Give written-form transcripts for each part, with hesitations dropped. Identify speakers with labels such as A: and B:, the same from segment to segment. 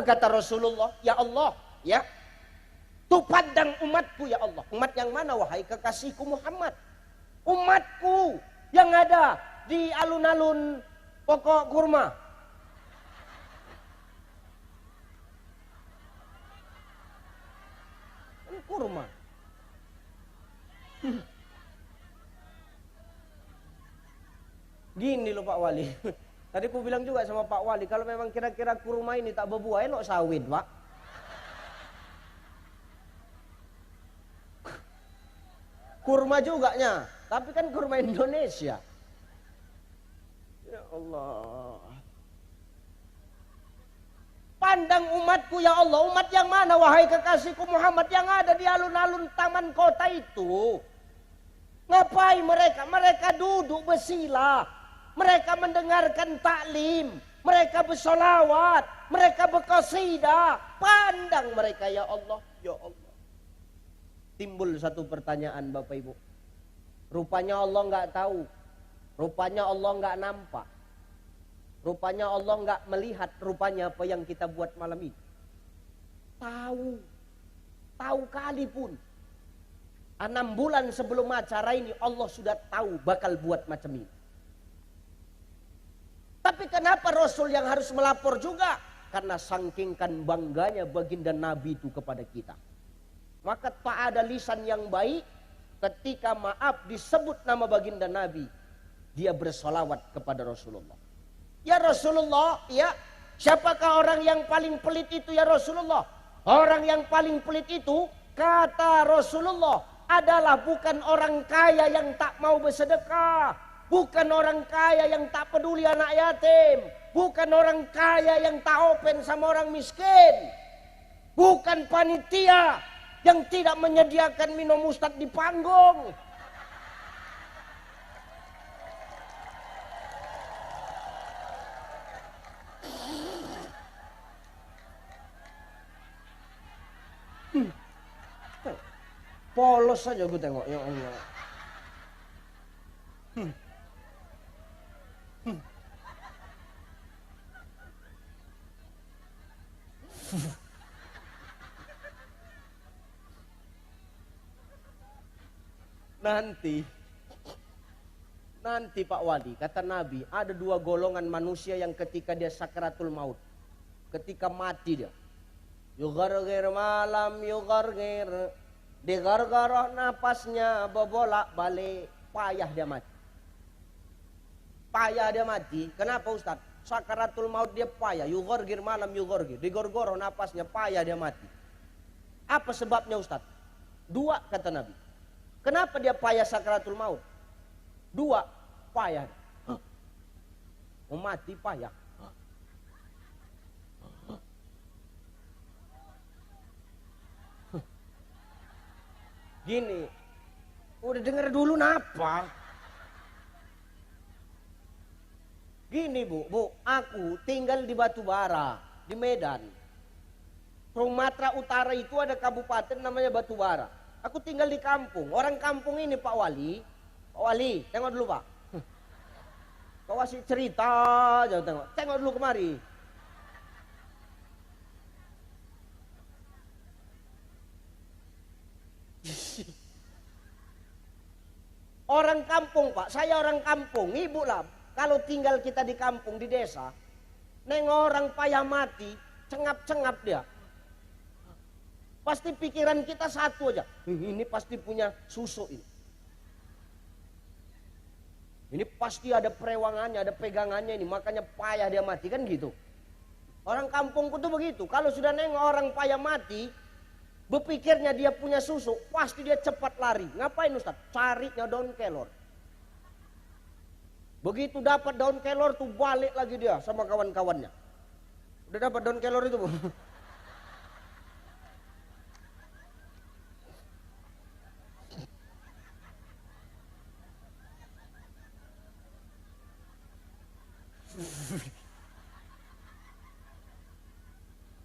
A: Apa kata Rasulullah? Ya Allah, ya. Tu pandang umatku ya Allah. Umat yang mana wahai kekasihku Muhammad? Umatku yang ada di alun-alun pokok kurma. Kurma. Gini loh Pak Wali. Tadi aku bilang juga sama Pak Wali, kalau memang kira-kira kurma ini tak berbuah, elok sawit Pak. Kurma juga nya, tapi kan kurma Indonesia. Ya Allah. Pandang umatku ya Allah, umat yang mana wahai kekasihku Muhammad, yang ada di alun-alun taman kota itu. Ngapain mereka? Mereka duduk bersila, mereka mendengarkan taklim, mereka bersolawat, mereka berqasidah. Pandang mereka ya Allah, ya Allah. Timbul satu pertanyaan Bapak Ibu. Rupanya Allah nggak tahu, rupanya Allah nggak nampak. Rupanya Allah nggak melihat rupanya apa yang kita buat malam ini. Tahu kali pun. 6 bulan sebelum acara ini Allah sudah tahu bakal buat macam ini. Tapi kenapa Rasul yang harus melapor juga? Karena sangkingkan bangganya baginda Nabi itu kepada kita. Maka tak ada lisan yang baik ketika maaf disebut nama baginda Nabi. Dia bersolawat kepada Rasulullah. Ya Rasulullah, ya, siapakah orang yang paling pelit itu ya Rasulullah? Orang yang paling pelit itu, kata Rasulullah, adalah bukan orang kaya yang tak mau bersedekah, bukan orang kaya yang tak peduli anak yatim, bukan orang kaya yang tak open sama orang miskin, bukan panitia yang tidak menyediakan minum ustadz di panggung. Polos saja gue tengok, ya Allah. Nanti Pak Wali, kata Nabi, ada 2 golongan manusia yang ketika dia sakaratul maut, ketika mati dia, yugargir malam yugargir, digargaroh napasnya bebolak balik, payah dia mati. Payah dia mati, kenapa Ustaz? Sakaratul maut dia payah, yugargir malam yugargir, digorgoroh napasnya, payah dia mati. Apa sebabnya Ustaz? 2 kata Nabi. Kenapa dia payah sakaratul maut? 2, payah. Mau mati payah. Gini, udah denger dulu napa? Gini Bu, aku tinggal di Batubara, di Medan. Sumatera Utara itu ada kabupaten namanya Batubara. Aku tinggal di kampung. Orang kampung ini Pak Wali, tengok dulu Pak. Kau kasih cerita aja tengok dulu kemari. Orang kampung Pak, saya orang kampung, ibu lah. Kalau tinggal kita di kampung, di desa, nengok orang payah mati, cengap-cengap dia. Pasti pikiran kita satu aja, ini pasti punya susu ini. Ini pasti ada perewangannya, ada pegangannya ini, makanya payah dia mati, kan gitu. Orang kampungku tuh begitu, kalau sudah nengok orang payah mati, berpikirnya dia punya susu, pasti dia cepat lari. Ngapain Ustaz? Carinya daun kelor. Begitu dapat daun kelor tuh balik lagi dia sama kawan-kawannya. Udah dapat daun kelor itu Bu?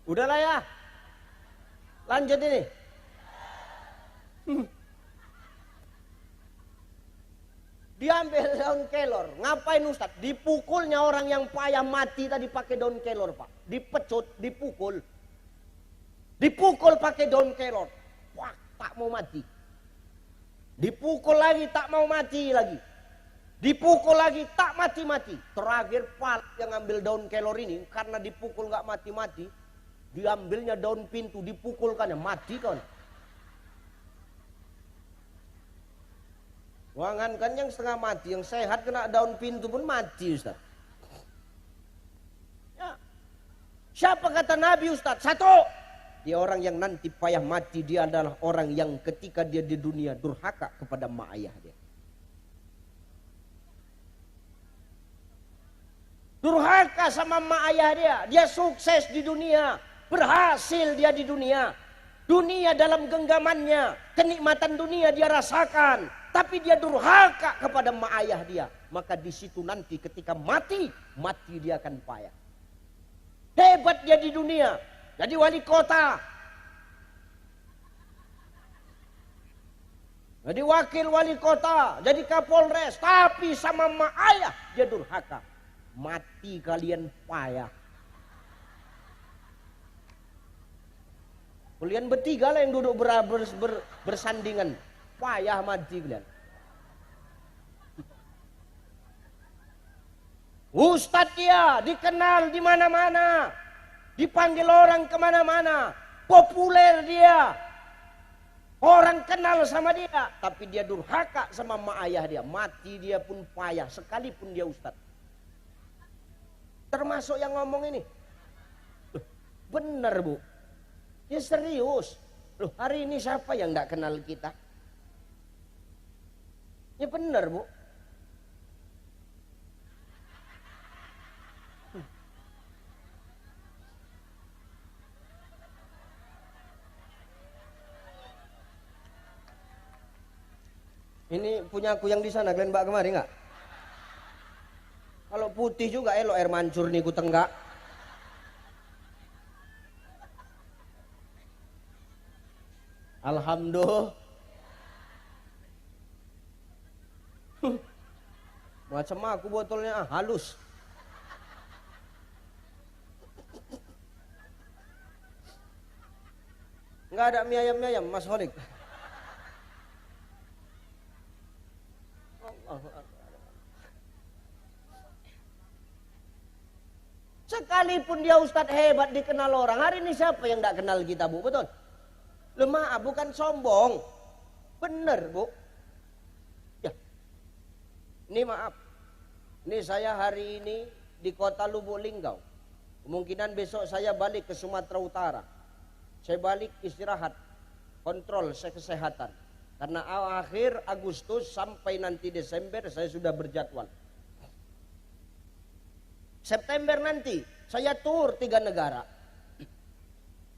A: Udahlah ya. Lanjut ini. Di Diambil daun kelor. Ngapain Ustaz? Dipukulnya orang yang payah mati tadi pakai daun kelor, Pak. Dipecut, dipukul. Dipukul pakai daun kelor. Wah, tak mau mati. Dipukul lagi, tak mau mati lagi. Dipukul lagi, tak mati-mati. Terakhir Pak yang ambil daun kelor ini, karena dipukul nggak mati-mati, diambilnya daun pintu, dipukulkannya, mati kan. Wangan kan yang setengah mati, yang sehat kena daun pintu pun mati Ustaz. Ya. Siapa kata Nabi Ustaz? Satu, dia orang yang nanti payah mati, dia adalah orang yang ketika dia di dunia durhaka kepada mak ayah dia. Durhaka sama mak ayah dia. Dia sukses di dunia, berhasil dia di dunia. Dunia dalam genggamannya, kenikmatan dunia dia rasakan. Tapi dia durhaka kepada mak ayah dia. Maka di situ nanti ketika mati dia akan payah. Hebat dia di dunia. Jadi wali kota. Jadi wakil wali kota. Jadi kapolres. Tapi sama mak ayah dia durhaka. Mati kalian payah. Kalian bertiga lah yang duduk bersandingan. Payah mati kalian. Ustadz dia dikenal di mana-mana. Dipanggil orang kemana-mana. Populer dia. Orang kenal sama dia. Tapi dia durhaka sama mak ayah dia. Mati dia pun payah. Sekalipun dia ustadz. Termasuk yang ngomong ini. Loh, bener Bu. Ya serius. Loh, hari ini siapa yang gak kenal kita? Ya bener Bu. Ini punya aku yang di sana, kalian mbak kemari nggak? Kalau putih juga elok air mancur nih ku tenggak. Alhamdulillah. Macam aku botolnya halus. Nggak ada mie ayam Mas Holik. Sekalipun dia ustadz hebat dikenal orang, hari ini siapa yang tidak kenal kita Bu? Betul? Loh maaf, bukan sombong. Bener Bu. Ya. Ini maaf. Ini saya hari ini di kota Lubuk Linggau. Kemungkinan besok saya balik ke Sumatera Utara. Saya balik istirahat, kontrol kesehatan. Karena akhir Agustus sampai nanti Desember saya sudah berjadwal. September nanti saya tur 3 negara.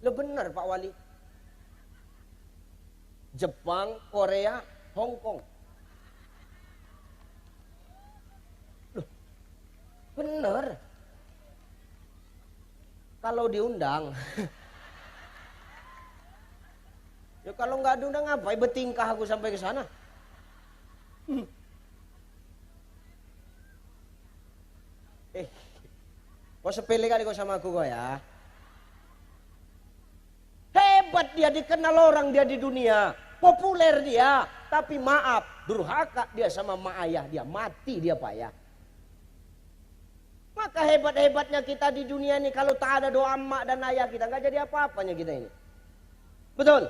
A: Loh benar Pak Wali. Jepang, Korea, Hong Kong. Loh benar. Kalau diundang. Ya kalau nggak diundang ngapain bertingkah aku sampai ke sana? Kau sepele kali kau sama aku kau ya. Hebat dia, dikenal orang dia di dunia. Populer dia. Tapi maaf, durhaka dia sama mak ayah dia. Mati dia payah. Maka hebat-hebatnya kita di dunia ini kalau tak ada doa mak dan ayah kita. Nggak jadi apa-apanya kita ini. Betul?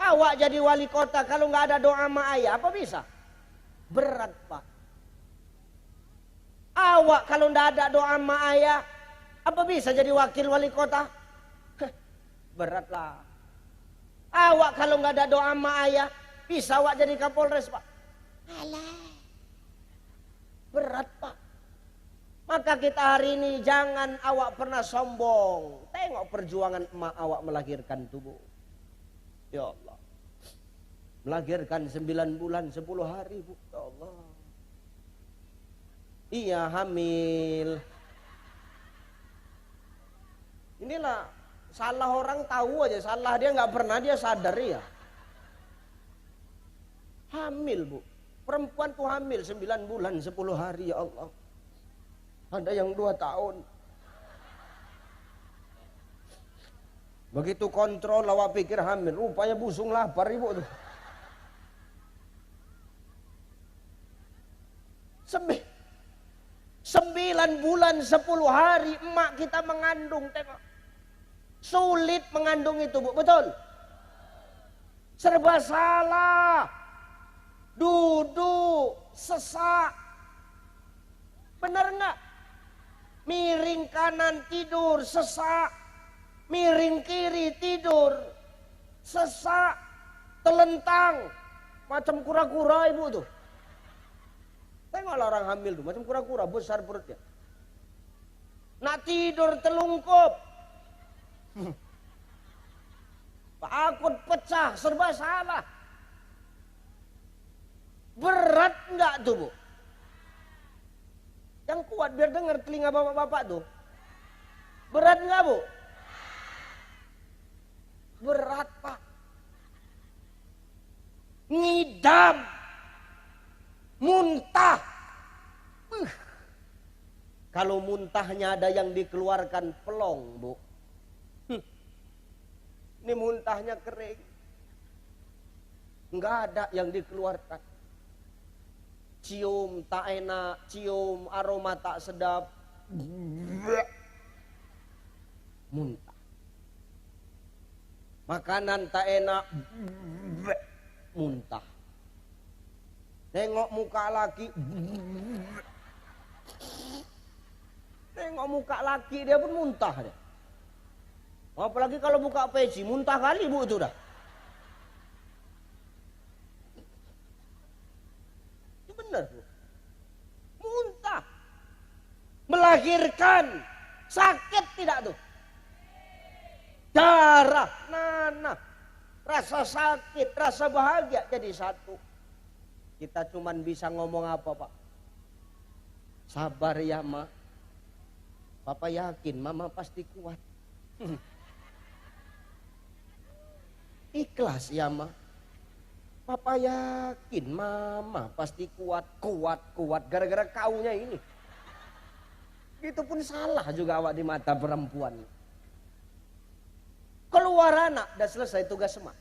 A: Awak jadi wali kota kalau nggak ada doa mak ayah apa bisa? Berat Pak. Awak kalau nggak ada doa mak ayah apa bisa jadi wakil wali kota? Berat lah. Awak kalau nggak ada doa mak ayah bisa awak jadi kapolres Pak? Alah. Berat Pak. Maka kita hari ini jangan awak pernah sombong. Tengok perjuangan emak awak melahirkan tubuh. Ya Allah. Melahirkan 9 bulan 10 hari Bu. Ya Allah. Iya hamil. Inilah salah orang tahu aja. Salah dia nggak pernah dia sadar ya. Hamil Bu. Perempuan tuh hamil 9 bulan 10 hari, ya Allah. Ada yang 2 tahun. Begitu kontrol awak pikir hamil, rupanya busung lapar ibu tuh. 9 bulan 10 hari emak kita mengandung, tengok. Sulit mengandung itu, Bu, betul? Serba salah. Duduk, sesak. Benar enggak? Miring kanan tidur, sesak. Miring kiri tidur, sesak, telentang, macam kura-kura ibu tuh. Tengoklah orang hamil tuh, macam kura-kura, besar perutnya. Nak tidur telungkup. Takut pecah, serba salah. Berat enggak tuh, Bu? Yang kuat biar dengar telinga bapak-bapak tuh. Berat enggak, Bu? Berat, Pak. Ngidam. Muntah. Kalau muntahnya ada yang dikeluarkan pelong, Bu. Ini muntahnya kering. Enggak ada yang dikeluarkan. Cium tak enak, cium aroma tak sedap. Muntah. Makanan tak enak, muntah. Nengok muka laki, nengok muka laki dia pun muntah dia. Apalagi kalau buka peci, muntah kali, Bu, itu dah. Itu benar, Bu. Muntah. Melahirkan, sakit tidak tuh? Darah, nanah, rasa sakit, rasa bahagia jadi satu. Kita cuman bisa ngomong apa, Pak? Sabar ya, Ma. Papa yakin Mama pasti kuat. Ikhlas ya, Ma. Papa yakin Mama pasti kuat. Gara-gara kaunya ini. Itu pun salah juga awak di mata perempuan. Keluar anak, dah selesai tugas emak.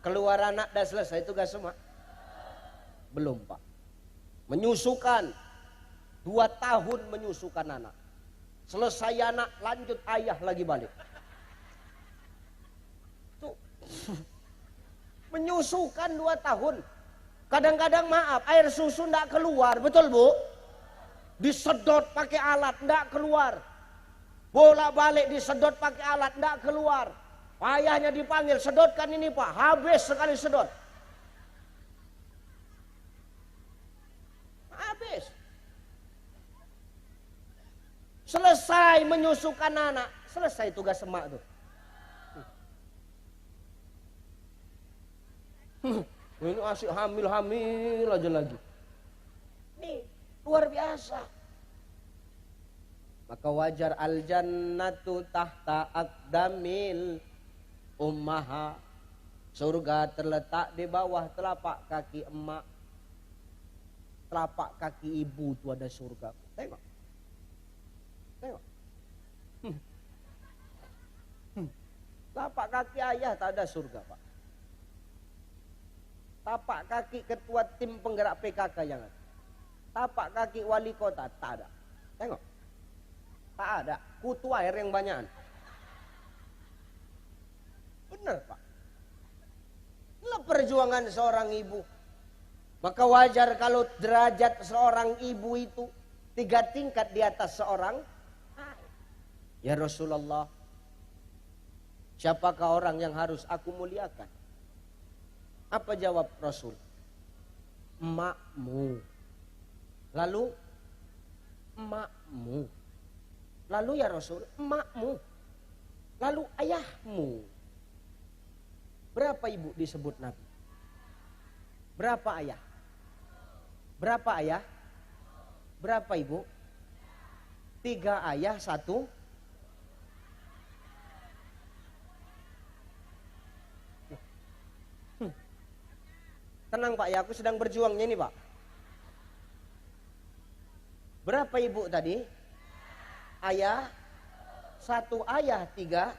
A: Keluar anak, dah selesai tugas emak. Belum, Pak. Menyusukan. 2 tahun menyusukan anak. Selesai anak, lanjut ayah lagi balik. Tuh. Menyusukan 2 tahun. Kadang-kadang maaf, air susu ndak keluar. Betul, Bu? Disedot pakai alat, ndak keluar. Bolak-balik disedot pakai alat, ndak keluar. Ayahnya dipanggil, sedotkan ini, Pak. Habis sekali sedot. Habis. Selesai menyusukan anak, selesai tugas emak tuh. Ini asik hamil-hamil aja lagi. Ini luar biasa. Maka wajar al-jannatu tahta aqdamil ummaha. Surga terletak di bawah telapak kaki emak. Telapak kaki ibu itu ada surga. Tengok. Tengok. Telapak kaki ayah tak ada surga, Pak. Tapak kaki ketua tim penggerak PKK yang ada. Tapak kaki wali kota tak ada. Tengok. Tak ada. Kutu air yang banyakan. Benar, Pak. Inilah perjuangan seorang ibu. Maka wajar kalau derajat seorang ibu itu 3 tingkat di atas seorang ayah. Ya Rasulullah, siapakah orang yang harus aku muliakan? Apa jawab Rasul? Emakmu. Lalu emakmu. Lalu ya Rasul, emakmu. Lalu ayahmu. Berapa ibu disebut Nabi? Berapa ayah? Berapa ayah? Berapa ibu? 3 ayah, 1. Tenang Pak ya, aku sedang berjuangnya ini Pak. Berapa ibu tadi? Ayah? 1 ayah 3.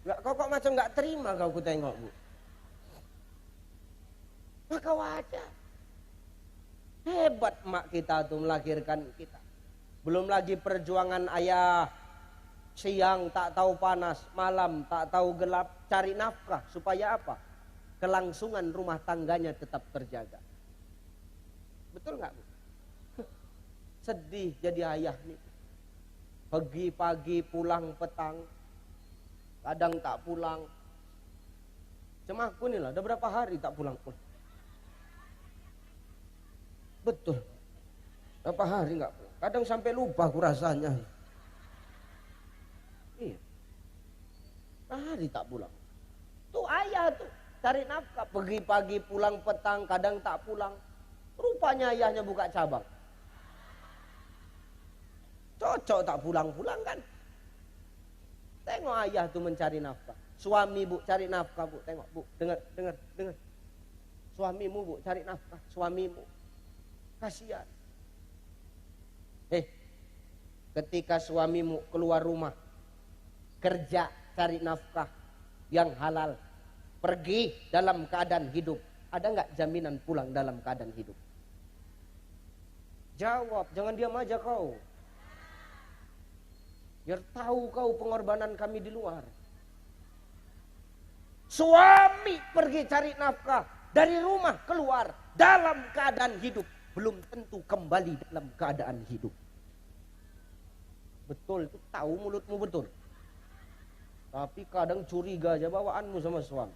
A: Kok macam nggak terima kau ku tengok Bu. Maka wajar. Hebat mak kita tuh melahirkan kita. Belum lagi perjuangan ayah. Siang tak tahu panas, malam tak tahu gelap, cari nafkah supaya apa? Kelangsungan rumah tangganya tetap terjaga. Betul nggak Bu? Sedih jadi ayah nih. Pagi-pagi pulang petang, kadang tak pulang. Cuma aku nih lah, udah berapa hari tak pulang-pulang. Betul. Berapa hari nggak pulang. Kadang sampai lupa aku rasanya. Iya. Hari tak pulang. Tuh ayah tuh cari nafkah. Pagi-pagi pulang petang, kadang tak pulang. Rupanya ayahnya buka cabang. Cocok tak pulang-pulang kan. Tengok ayah tuh mencari nafkah. Suami Bu cari nafkah Bu. Tengok Bu, dengar. Suamimu Bu cari nafkah. Suamimu. Kasihan. Ketika suamimu keluar rumah, kerja cari nafkah yang halal, pergi dalam keadaan hidup, ada nggak jaminan pulang dalam keadaan hidup? Jawab, jangan diam aja kau. Biar tahu kau pengorbanan kami di luar. Suami pergi cari nafkah, dari rumah keluar dalam keadaan hidup, belum tentu kembali dalam keadaan hidup. Betul, itu tahu mulutmu betul. Tapi kadang curiga aja bawaanmu sama suami.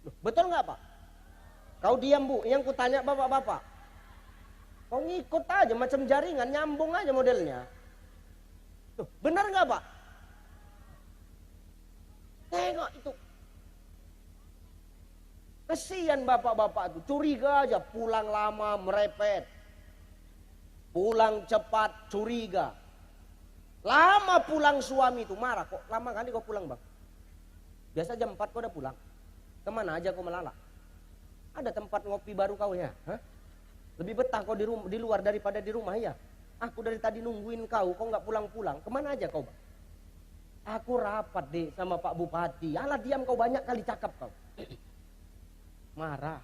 A: Loh, betul nggak Pak? Kau diam Bu, yang kutanya bapak-bapak. Kau ngikut aja macam jaringan, nyambung aja modelnya. Loh, benar nggak Pak? Tengok itu. Kesian bapak-bapak itu, curiga aja, pulang lama merepet. Pulang cepat curiga. Lama pulang suami itu marah, kok lama kali kau pulang Bang? Biasa jam 4 kau udah pulang. Kemana aja kau melalak? Ada tempat ngopi baru kau ya? Hah? Lebih betah kau di luar daripada di rumah ya? Aku dari tadi nungguin kau nggak pulang-pulang. Kemana aja kau Bang? Aku rapat deh sama Pak Bupati. Alah diam kau, banyak kali cakap kau. Marah.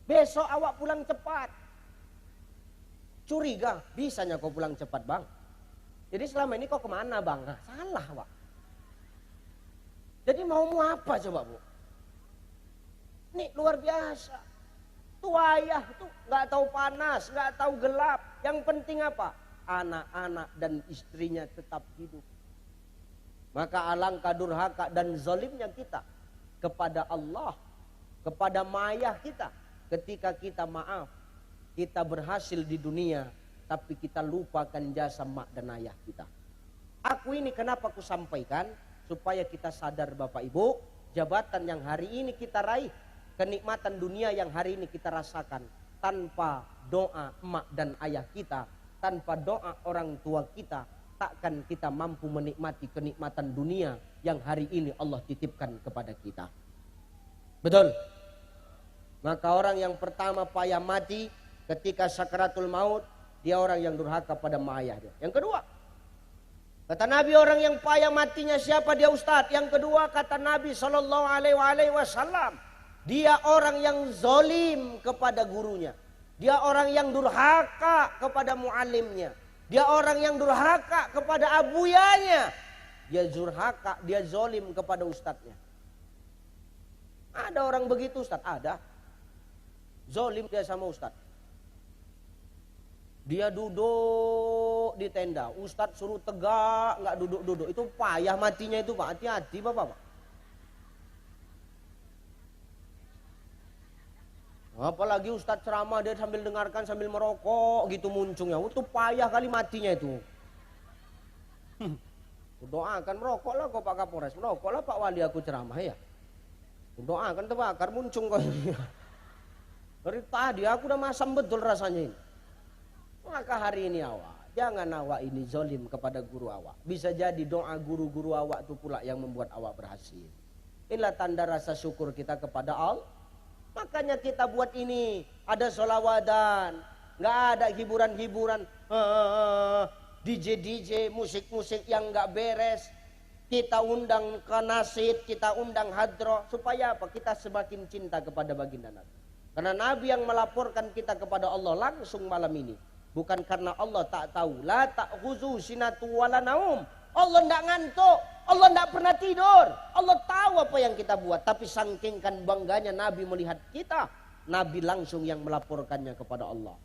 A: Besok awak pulang cepat. Curiga, bisanya kau pulang cepat Bang. Jadi selama ini kau kemana Bang? Nah, salah Pak. Jadi maumu apa coba Bu? Nih luar biasa. Tuh ayah tuh nggak tahu panas, nggak tahu gelap. Yang penting apa? Anak-anak dan istrinya tetap hidup. Maka alangkah durhaka dan zalimnya kita kepada Allah, kepada mayah kita. Ketika kita maaf, kita berhasil di dunia, tapi kita lupakan jasa mak dan ayah kita. Aku ini kenapa aku sampaikan? Supaya kita sadar Bapak Ibu, jabatan yang hari ini kita raih, kenikmatan dunia yang hari ini kita rasakan, tanpa doa emak dan ayah kita, tanpa doa orang tua kita, takkan kita mampu menikmati kenikmatan dunia yang hari ini Allah titipkan kepada kita. Betul? Maka orang yang pertama payah mati ketika sakaratul maut, dia orang yang durhaka pada ayah dia. Yang kedua, kata Nabi, orang yang payah matinya siapa dia Ustadz? Yang kedua kata Nabi SAW, dia orang yang zolim kepada gurunya. Dia orang yang durhaka kepada muallimnya. Dia orang yang durhaka kepada abuyanya. Dia durhaka, dia zolim kepada ustadznya. Ada orang begitu Ustadz? Ada. Zolim dia sama ustadz. Dia duduk di tenda, ustadz suruh tegak, nggak duduk-duduk. Itu payah matinya itu Pak, hati-hati Bapak. Apalagi ustadz ceramah dia sambil dengarkan sambil merokok gitu muncungnya. Itu payah kali matinya itu. Doakan merokoklah kok Pak Kapolres, merokoklah Pak Wali aku ceramah ya. Doakan terbakar muncung kok. Dari tadi aku udah masam betul rasanya ini. Maka hari ini awal Jangan awak ini zolim kepada guru awak. Bisa jadi doa guru-guru awak itu pula yang membuat awak berhasil. Inilah tanda rasa syukur kita kepada Allah. Makanya kita buat ini. Ada sholawatan. Nggak ada hiburan-hiburan. DJ-DJ, musik-musik yang nggak beres. Kita undang ke nasid, kita undang hadroh. Supaya apa? Kita semakin cinta kepada baginda Nabi. Karena Nabi yang melaporkan kita kepada Allah langsung malam ini. Bukan karena Allah tak tahu. La ta'khuzu sinatu wala naum. Allah tidak ngantuk. Allah tidak pernah tidur. Allah tahu apa yang kita buat. Tapi saking kan bangganya Nabi melihat kita. Nabi langsung yang melaporkannya kepada Allah.